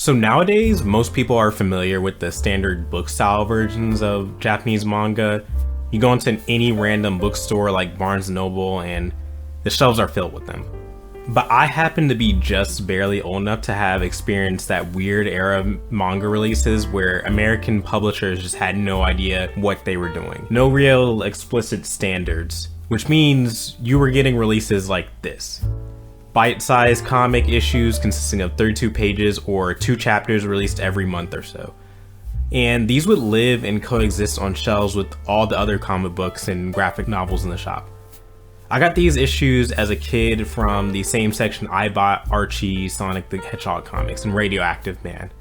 So nowadays, most people are familiar with the standard book style versions of Japanese manga. You go into any random bookstore like Barnes & Noble and the shelves are filled with them. But I happen to be just barely old enough to have experienced that weird era of manga releases where American publishers just had no idea what they were doing. No real explicit standards, which means you were getting releases like this. Bite-sized comic issues consisting of 32 pages or 2 chapters released every month or so. And these would live and coexist on shelves with all the other comic books and graphic novels in the shop. I got these issues as a kid from the same section I bought Archie, Sonic the Hedgehog comics, and Radioactive Man.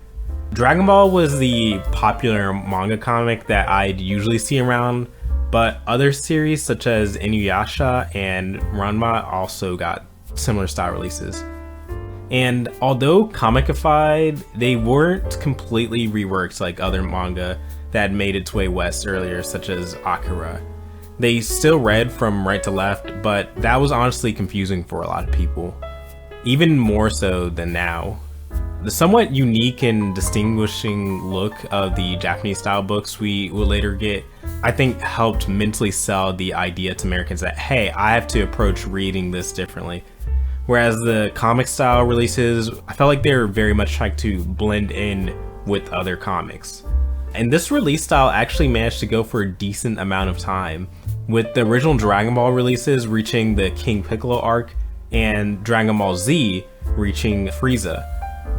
Dragon Ball was the popular manga comic that I'd usually see around, but other series such as Inuyasha and Ranma also got similar style releases. And although comicified, they weren't completely reworked like other manga that had made its way west earlier, such as Akira. They still read from right to left, but that was honestly confusing for a lot of people, even more so than now. The somewhat unique and distinguishing look of the Japanese style books we would later get, I think helped mentally sell the idea to Americans that, hey, I have to approach reading this differently. Whereas the comic style releases, I felt like they were very much trying to blend in with other comics. And this release style actually managed to go for a decent amount of time, with the original Dragon Ball releases reaching the King Piccolo arc and Dragon Ball Z reaching Frieza.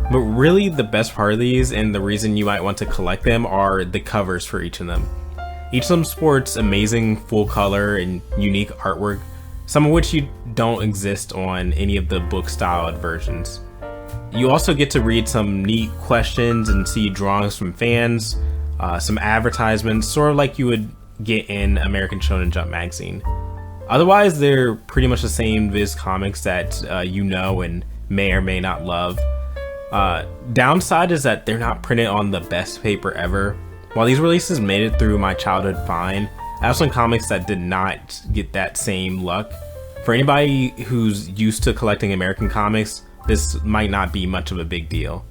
But really the best part of these, and the reason you might want to collect them, are the covers for each of them. Each of them sports amazing full color and unique artwork, some of which you don't exist on any of the book styled versions. You also get to read some neat questions and see drawings from fans, some advertisements, sort of like you would get in American Shonen Jump magazine. Otherwise, they're pretty much the same Viz comics that you know and may or may not love. Downside is that they're not printed on the best paper ever. While these releases made it through my childhood fine, I have some comics that did not get that same luck. For anybody who's used to collecting American comics, this might not be much of a big deal.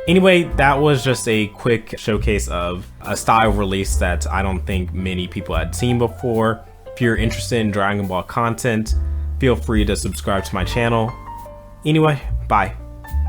Anyway, that was just a quick showcase of a style release that I don't think many people had seen before. If you're interested in Dragon Ball content, feel free to subscribe to my channel. Anyway, bye.